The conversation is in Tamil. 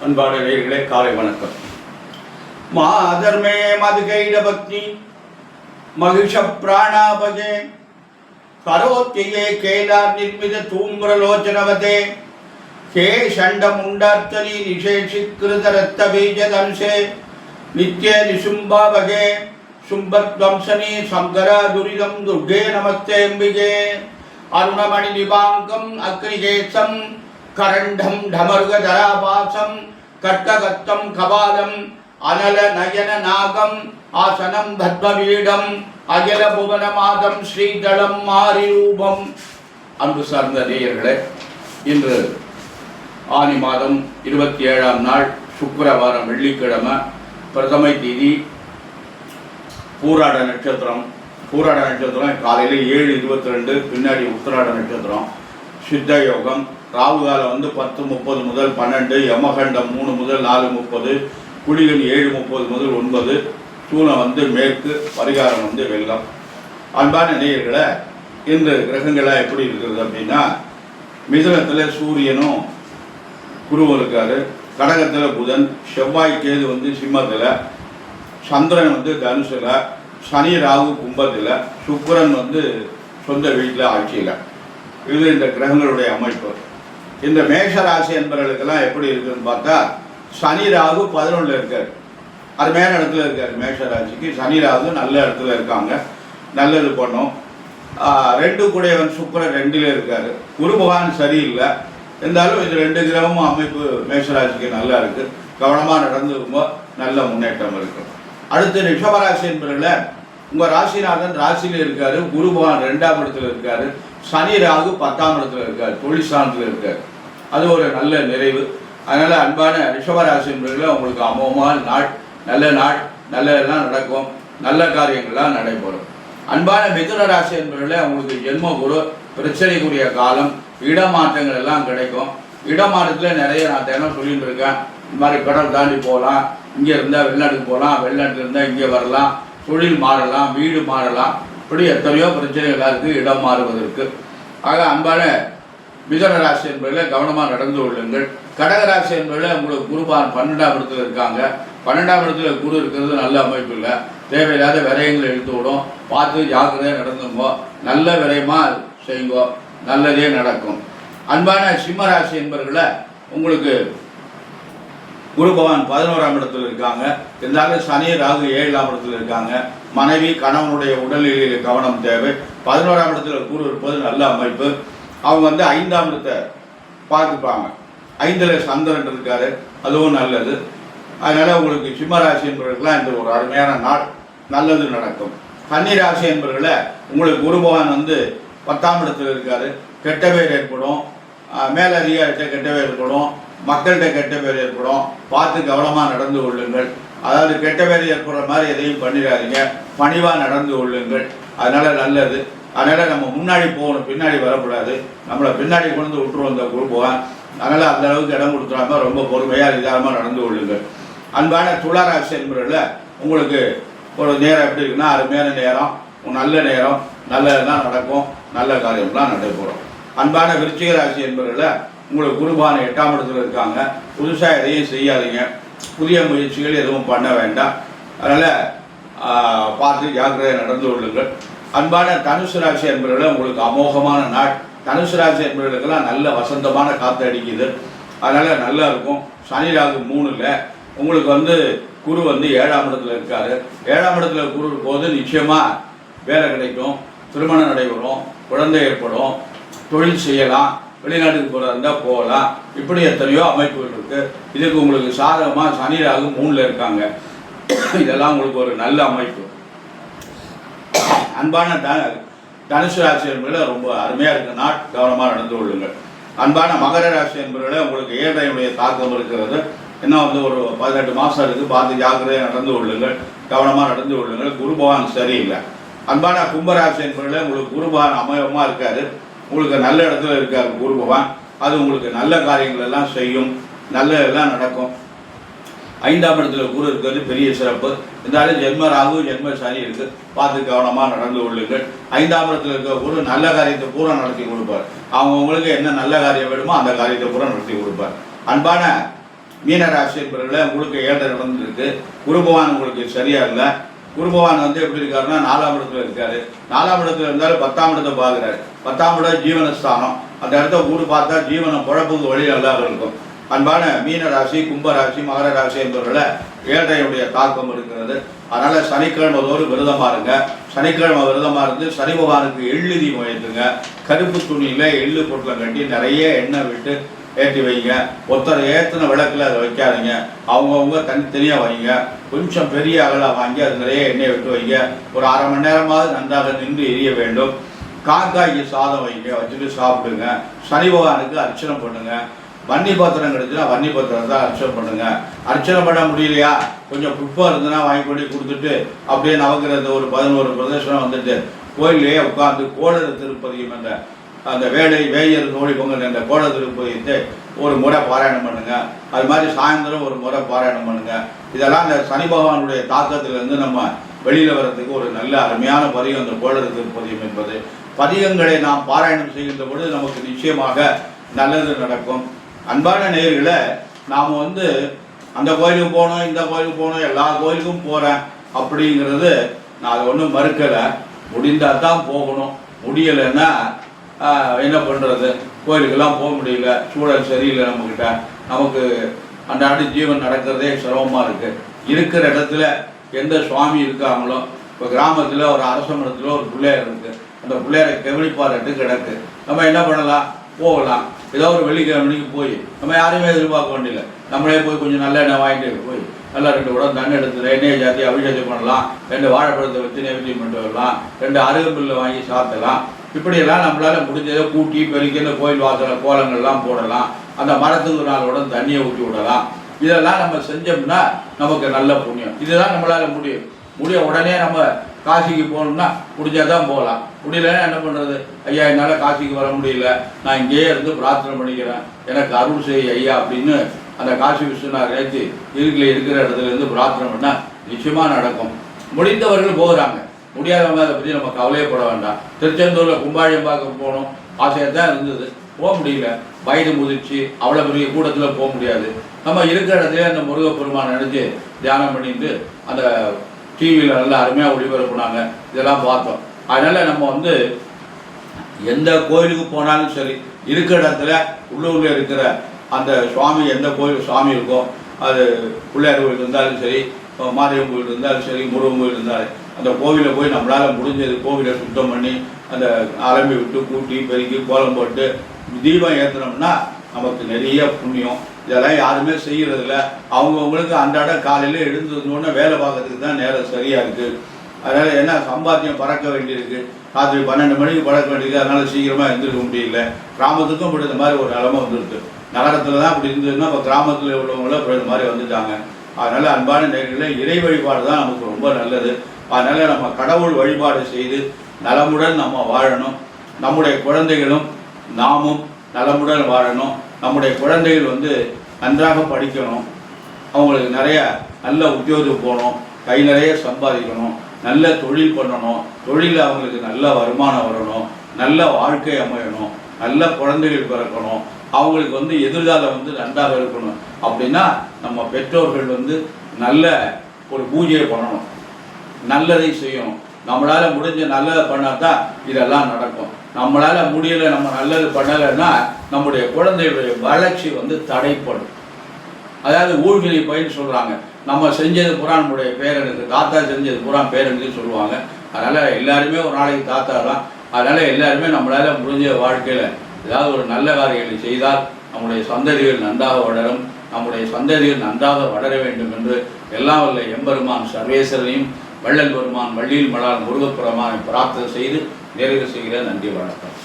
அன்பான நேயர்களே, காலை வணக்கம். மாதர்மே மதுகைட பக்தி மகிஷ பிராணாபகே கரோத்தியே கேதார் நிர்மித தூம்ரலோச்சனவதே ஹே ஷண்டமுண்டார்த்தனி நிஷேஷிக்கிருத ரத்த பீஜதம்சே நித்ய நிசும்பாபகே சும்பத்வம்சனி சங்கரா துரிதம் துர்கே நமஸ்தே அம்பிகே அருணமணி நிபாங்கம் அக்னிகேசம் கரண்டம் டமருக தராபாசம் கட்டகத்தம் கபாலம் அனல நயன நாகம் ஆசனம் பத்மவீடம் அகில புவனமாதம் ஸ்ரீதளம் மாரிரூபம். அன்பு சார்ந்த நேயர்களே, இன்று ஆனி மாதம் 27ஆம் நாள் சுக்கிரவாரம் வெள்ளிக்கிழமை பிரதமை தேதி. பூராட நட்சத்திரம் காலையில் 7:22, பின்னாடி உத்திராட நட்சத்திரம். சித்த யோகம் ராகுகாலம் 10:30 முதல் 12, யமகண்டம் 3 முதல் 4:30, குளிகன் 7:30 முதல் 9, சூலம் மேற்கு, பரிகாரம் வெள்ளம். அன்பான நேயர்களை, இன்று கிரகங்களாக எப்படி இருக்கிறது அப்படின்னா, மிதுனத்தில் சூரியனும் குருவும் இருக்காரு, கடகத்தில் புதன், செவ்வாய் கேது சிம்மத்தில், சந்திரன் தனுசில், சனி ராகு கும்பத்தில், சுக்கிரன் சொந்த வீட்டில் ஆட்சியில். இது இந்த கிரகங்களுடைய அமைப்பு. இந்த மேஷ ராசி என்பவர்களுக்கெல்லாம் எப்படி இருக்குதுன்னு பார்த்தா, சனி ராகு 11 இருக்கார், அருமையான இடத்துல இருக்கார். மேஷ ராசிக்கு சனி ராகு நல்ல இடத்துல இருக்காங்க, நல்லது பண்ணும். 2 கூடையவன் சுக்கிரன் 2ல் இருக்கார். குரு பகவான் சரியில்லை, இருந்தாலும் இது 2 கிரகமும் அமைப்பு மேஷராசிக்கு நல்லா இருக்கு. கவனமாக நடந்துக்கும்போது நல்ல முன்னேற்றம் இருக்கு. அடுத்து ரிஷபராசி என்பவர்கள், உங்கள் ராசிநாதன் ராசியில் இருக்காரு, குரு பகவான் 2ஆம் இடத்துல இருக்காரு, சனி ராகு 10ஆம் இடத்துல இருக்கார், தொழிற்சாலத்தில் இருக்கார். அது ஒரு நல்ல நிறைவு. அதனால் அன்பான ரிஷபராசி என்பவர்கள், உங்களுக்கு அமோகமான நாள், நல்லதெல்லாம் நடக்கும், நல்ல காரியங்கள்லாம் நடைபெறும். அன்பான மிதுன ராசி என்பவர்களே, உங்களுக்கு ஜென்ம குரு, பிரச்சனைக்குரிய காலம், இடமாற்றங்கள் எல்லாம் கிடைக்கும். இடமாற்றத்தில் நிறைய நான் தினம் சொல்லிட்டு இருக்கேன். இந்த மாதிரி கடல் தாண்டி போகலாம், இங்கே இருந்தால் வெளிநாட்டுக்கு போகலாம், வெளிநாட்டில் இருந்தால் இங்கே வரலாம், தொழில் மாறலாம், வீடு மாறலாம், இப்படி எத்தனையோ பிரச்சனைகளாக இருக்குது இடம் மாறுவதற்கு. ஆக அன்பான மிதுன ராசி என்பதில் கவனமாக நடந்து கொள்ளுங்கள். கடகராசி என்பதில் உங்களுக்கு குருபான் 12ஆம் இடத்துல இருக்காங்க. 12ஆம் இடத்துல குரு இருக்கிறது நல்ல அமைப்பு இல்லை. தேவையில்லாத விரயங்களை இழுத்து விடும். பார்த்து ஜாக்கிரதையாக நடந்துங்கோ, நல்ல விரயமாக செய்யுங்கோ, நல்லதே நடக்கும். அன்பான சிம்ம ராசி என்பவர்களை, உங்களுக்கு குரு பகவான் 11ஆம் இடத்துல இருக்காங்க, இருந்தாலும் சனி ராகு 7ஆம் இடத்துல இருக்காங்க. மனைவி கணவனுடைய உடல்நிலையில் கவனம் தேவை. 11ஆம் இடத்துல குரு இருப்பது நல்ல அமைப்பு. அவங்க 5ஆம் இடத்தை பார்த்துப்பாங்க. 5ல் சந்திரன் இருக்காரு, அதுவும் நல்லது. அதனால உங்களுக்கு சிம்மராசி என்பவர்களுக்கெல்லாம் இந்த ஒரு அருமையான நாள், நல்லது நடக்கும். கன்னி ராசி என்பவர்களை, உங்களுக்கு குரு பகவான் 10ஆம் இடத்துல இருக்காரு, கெட்ட பேர் ஏற்படும், மேலதிகாரிகிட்ட கெட்ட பேர் ஏற்படும், மக்கள்கிட்ட கெட்ட பேர் ஏற்படும். பார்த்து கவனமாக நடந்து கொள்ளுங்கள். அதாவது கெட்ட பேர் ஏற்படுற மாதிரி எதையும் பண்ணிடாதீங்க, பணிவாக நடந்து கொள்ளுங்கள். அதனால் நல்லது. அதனால் நம்ம முன்னாடி போகணும், பின்னாடி வரக்கூடாது. நம்மளை பின்னாடி கொண்டு விட்டுருவோம் இந்த குரு பகவான். அதனால் அந்த அளவுக்கு இடம் கொடுத்துடாம ரொம்ப பொறுமையாக நிதானமாக நடந்து கொள்ளுங்கள். அன்பான துளாராசி என்பவர்கள், உங்களுக்கு ஒரு நேரம் எப்படி இருக்குன்னா, அருமையான நேரம், நல்ல நேரம், நல்லதுதான் நடக்கும், நல்ல காரியம்லாம் நடைபெறும். அன்பான விருச்சிக ராசி என்பவர்கள், உங்களுக்கு குருபான 8ஆம் இடத்துல இருக்காங்க. புதுசாக எதையும் செய்யாதீங்க, புதிய முயற்சிகள் எதுவும் பண்ண வேண்டாம். அதனால் பார்த்து ஜாக்கிரதையாக நடந்து கொள்ளுங்கள். அன்பான தனுசு ராசி என்பவர்கள், உங்களுக்கு அமோகமான நாள். தனுசு ராசி என்பவர்களுக்கெல்லாம் நல்ல வசந்தமான காற்று அடிக்குது, அதனால் நல்லா இருக்கும். சனி ராகு 3ல், உங்களுக்கு குரு 7ஆம் இடத்துல இருக்காரு. 7ஆம் இடத்துல குரு போது நிச்சயமாக வேலை கிடைக்கும், திருமணம் நடைபெறும், குழந்தை ஏற்படும், தொழில் செய்யலாம், வெளிநாட்டுக்கு போகிறதா இருந்தால் போகலாம். இப்படி எத்தனையோ அமைப்புகள் இருக்குது. இதுக்கு உங்களுக்கு சாதகமாக சனி ராகு 3ல் இருக்காங்க. இதெல்லாம் உங்களுக்கு ஒரு நல்ல அமைப்பு. அன்பான தனுசு ராசி என்பதில் ரொம்ப அருமையாக இருக்குது நாள், கவனமாக நடந்து கொள்ளுங்கள். அன்பான மகர ராசி என்பதில் உங்களுக்கு 7டைய தாக்கம் இருக்கிறது. இன்னும் ஒரு 18 மாதம் இருக்குது, பார்த்து ஜாக்கிரதையாக நடந்து கொள்ளுங்கள், கவனமாக நடந்து கொள்ளுங்கள். குரு பகவான் சரியில்லை. அன்பான கும்பராசி என்பதில் உங்களுக்கு குரு பகவான் அமோகமாக இருக்காரு, உங்களுக்கு நல்ல இடத்துல இருக்காரு குரு பகவான். அது உங்களுக்கு நல்ல காரியங்கள் எல்லாம் செய்யும், நல்லதெல்லாம் நடக்கும். 5ஆம் இடத்துல குரு இருக்கிறது பெரிய சிறப்பு. இருந்தாலும் ஜென்ம ராகு ஜென்ம சனி இருக்குது, பார்த்து கவனமாக நடந்து கொள்ளுங்கள். 5ஆம் இடத்துல இருக்க குரு நல்ல காரியத்தை பூரா நடத்தி கொடுப்பார். அவங்களுக்கு என்ன நல்ல காரியம் வேணுமோ அந்த காரியத்தை பூரா நடத்தி கொடுப்பார். அன்பான மீனராசி என்பவர்களே, உங்களுக்கு 7 நடந்துருக்கு. குரு பகவான் உங்களுக்கு சரியா இல்லை. குரு பகவான் வந்து எப்படி இருக்காருன்னா 4ஆம் இடத்துல இருக்காரு. 4ஆம் இடத்துல இருந்தாலும் 10ஆம் இடத்தை பார்க்குறாரு. 10ஆம் இடம் ஜீவனஸ்தானம். அந்த இடத்த கூடு பார்த்தா ஜீவனம் குழப்புக்கு வழி நல்லா இருக்கும். அன்பான மீன ராசி, கும்பராசி, மகர ராசி என்பவர்களை 7டைய தாக்கம் இருக்கிறது. அதனால் சனிக்கிழமை தோறும் விரதமாக இருங்க. சனிக்கிழமை விரதமாக இருந்து சனி பகவானுக்கு எள்ளு தீபம் ஏற்றுங்க. கருப்பு துணியில் எள்ளு பொட்டலம் கட்டி நிறைய எண்ணெய் விட்டு ஏற்றி வைங்க. ஒருத்தர் ஏற்றின விளக்கில் அதை வைக்காதீங்க. அவங்கவுங்க தனித்தனியாக வைங்க. கொஞ்சம் பெரிய அகலாக வாங்கி அது நிறைய எண்ணெய் விட்டு வைங்க. ஒரு அரை மணி நேரமாவது நன்றாக நின்று எரிய வேண்டும். காக்காய்க்கு சாதம் வைங்க, வச்சுட்டு சாப்பிடுங்க. சனி பகவானுக்கு அர்ச்சனை பண்ணுங்க. வன்னி பத்திரம் கிடைச்சுன்னா வன்னி பத்திரம் தான் அர்ச்சனை பண்ணுங்க. அர்ச்சனை பண்ண முடியலையா, கொஞ்சம் புஷ்பம் இருந்ததுன்னா வாங்கி கொண்டு கொடுத்துட்டு அப்படியே நவக்கிறது ஒரு 11 பிரதேசம் வந்துட்டு கோயிலே உட்காந்து கோளறு திருப்பதியும் என்ற அந்த வேயர் தோழி பொங்கல் என்ற கோள திருப்பதியத்தை ஒரு முறை பாராயணம் பண்ணுங்க. அது மாதிரி சாயந்தரம் ஒரு முறை பாராயணம் பண்ணுங்க. இதெல்லாம் இந்த சனி பகவானுடைய தாக்கத்திலிருந்து நம்ம வெளியில் வர்றதுக்கு ஒரு நல்ல அருமையான பதிகம் அந்த கோளறு திருப்பதியம் என்பது. பதிகங்களை நாம் பாராயணம் செய்கின்ற பொழுது நமக்கு நிச்சயமாக நல்லது நடக்கும். அன்பான நேயர்களை, நாம் வந்து அந்த கோயிலுக்கு போகணும், இந்த கோயிலுக்கு போகணும், எல்லா கோயிலுக்கும் போகிறேன் அப்படிங்கிறது நான் அதை ஒன்றும் மறுக்கலை. முடிந்தால் தான் போகணும். முடியலைன்னா என்ன பண்ணுறது? கோயிலுக்கெல்லாம் போக முடியல, சூழல் சரியில்லை நம்மக்கிட்ட. நமக்கு அன்றாட ஜீவன் நடக்கிறதே சிரமமாக இருக்குது. இருக்கிற இடத்துல எந்த சுவாமி இருக்காங்களோ, இப்போ கிராமத்தில் ஒரு அரச மரத்தில் ஒரு பிள்ளையார் இருக்குது. அந்த பிள்ளையாரை கவனிப்பார்ட்டு கிடக்கு. நம்ம என்ன பண்ணலாம்? போகலாம். ஏதோ ஒரு வெள்ளிக்கிழமைக்கு போய் நம்ம யாரையுமே எதிர்பார்க்க வேண்டியதில்லை. நம்மளே போய் கொஞ்சம் நல்ல எண்ணெய் வாங்கிட்டு போய் நல்லா 2 உடம்பு தண்ணி எடுத்து எண்ணெயை ஜாத்தி அபிஷேகம் பண்ணலாம். 2 வாழைப்பழத்தை வச்சு நைவேத்தியம் பண்ணிட்டு வரலாம். 2 அருகம்புல்லை வாங்கி சாப்பிடலாம். இப்படியெல்லாம் நம்மளால் முடிஞ்சதை கூட்டி பெருக்கி இந்த கோயில் வாசல கோலங்கள்லாம் போடலாம். அந்த மரத்துக்கு 4 உடம்பு தண்ணியை ஊற்றி விடலாம். இதெல்லாம் நம்ம செஞ்சோம்னா நமக்கு நல்ல புண்ணியம். இதுதான் நம்மளால் முடியும். உடனே நம்ம காசிக்கு போகணும்னா முடிஞ்சாதான் போகலாம். முடியலன்னா என்ன பண்ணுறது? ஐயா, என்னால் காசிக்கு வர முடியல, நான் இங்கேயே இருந்து பிரார்த்தனை பண்ணிக்கிறேன், எனக்கு அருள் செய் ஐயா அப்படின்னு அந்த காசி விஸ்வநாதர் ஏற்றி இருக்கிற இடத்துல இருந்து பிரார்த்தனை பண்ணால் நிச்சயமாக நடக்கும். முடிந்தவர்கள் போகிறாங்க. முடியாதவங்க அதை பற்றி நம்ம கவலையப்பட வேண்டாம். திருச்செந்தூரில் கும்பாழியம் பார்க்க போகணும் ஆசையாக தான் இருந்தது, போக முடியல. வயது முதிர்ச்சி, அவ்வளோ பெரிய கூட்டத்தில் போக முடியாது. நம்ம இருக்கிற இடத்துல அந்த முருகப்பெருமான் நினைச்சு தியானம் பண்ணிட்டு அந்த டிவியில் நல்லா அருமையாக ஒளிபரப்புனாங்க. இதெல்லாம் பார்த்தோம். அதனால் நம்ம வந்து எந்த கோயிலுக்கு போனாலும் சரி, இருக்கிற இடத்துல உள்ளூரில் இருக்கிற அந்த சுவாமி, எந்த கோயில் சுவாமி இருக்கோ, அது பிள்ளையார் கோயில் இருந்தாலும் சரி, மாரியம்மன் கோயில் இருந்தாலும் சரி, முருகன் கோயில் இருந்தாலும் அந்த கோவிலை போய் நம்மளால் முடிஞ்சது கோவிலை சுத்தம் பண்ணி அந்த அலம்பி விட்டு கூட்டி பெருக்கி கோலம் போட்டு தீபம் ஏற்றினோம்னா நமக்கு நிறைய புண்ணியம். இதெல்லாம் யாருமே செய்கிறதில்ல. அவங்கவுங்களுக்கு அன்றாட காலையில் எழுந்ததுன்னு வேலை பார்க்கறதுக்கு தான் நேரம் சரியாக இருக்குது. அதனால் என்ன சம்பாத்தியம் பறக்க வேண்டியிருக்கு. ராத்திரி 12 மணிக்கு பறக்க வேண்டியிருக்கு. அதனால் சீக்கிரமாக எழுந்திருக்க முடியல. கிராமத்துக்கும் இப்படி இந்த மாதிரி ஒரு நிலைமை வந்துருக்கு. நகரத்தில் தான் அப்படி இருந்ததுன்னா இப்போ கிராமத்தில் உள்ளவங்களும் இப்படி இந்த மாதிரி வந்துட்டாங்க. அதனால் அன்பான நேரங்களில் இறை வழிபாடு தான் நமக்கு ரொம்ப நல்லது. அதனால் நம்ம கடவுள் வழிபாடு செய்து நலமுடன் நம்ம வாழணும். நம்முடைய குழந்தைகளும் நாமும் நலமுடன் வாழணும். நம்முடைய குழந்தைகள் வந்து நன்றாக படிக்கணும். அவங்களுக்கு நிறைய நல்ல உத்தியோகம் போகணும். கை நிறைய சம்பாதிக்கணும். நல்ல தொழில் பண்ணணும். தொழிலில் அவங்களுக்கு நல்ல வருமானம் வரணும். நல்ல வாழ்க்கை அமையணும். நல்ல குழந்தைகள் பிறக்கணும். அவங்களுக்கு வந்து எதிர்காலம் வந்து நன்றாக இருக்கணும். அப்படின்னா நம்ம பெற்றோர்கள் வந்து நல்ல ஒரு பூஜையை பண்ணணும், நல்லதை செய்யணும். நம்மளால் முடிஞ்ச நல்லதை பண்ணால் தான் இதெல்லாம் நடக்கும். நம்மளால் முடியலை, நம்ம நல்லது பண்ணலைன்னா நம்முடைய குழந்தைகளுடைய வளர்ச்சி வந்து தடைப்படும். அதாவது ஊழ்வினை பயின்னு சொல்கிறாங்க. நம்ம செஞ்சது பூரா நம்முடைய பேரனுக்கு, தாத்தா செஞ்சது பூரா பேரனுக்கு சொல்லுவாங்க. அதனால் எல்லாருமே ஒரு நாளைக்கு தாத்தா தான். அதனால் எல்லாருமே நம்மளால் முடிஞ்ச வாழ்க்கையில் ஏதாவது ஒரு நல்ல காரியங்களை செய்தால் நம்முடைய சந்ததிகள் நன்றாக வளரும். நம்முடைய சந்ததிகள் நன்றாக வளர வேண்டும் என்று எல்லாம் வல்ல எம்பெருமான் சர்வேஸ்வரனையும் வள்ளல் பெருமான் வள்ளியில் மலால் முருகப்பெருமானை பிரார்த்தனை செய்து நிறைவு செய்கிற. நன்றி, வணக்கம்.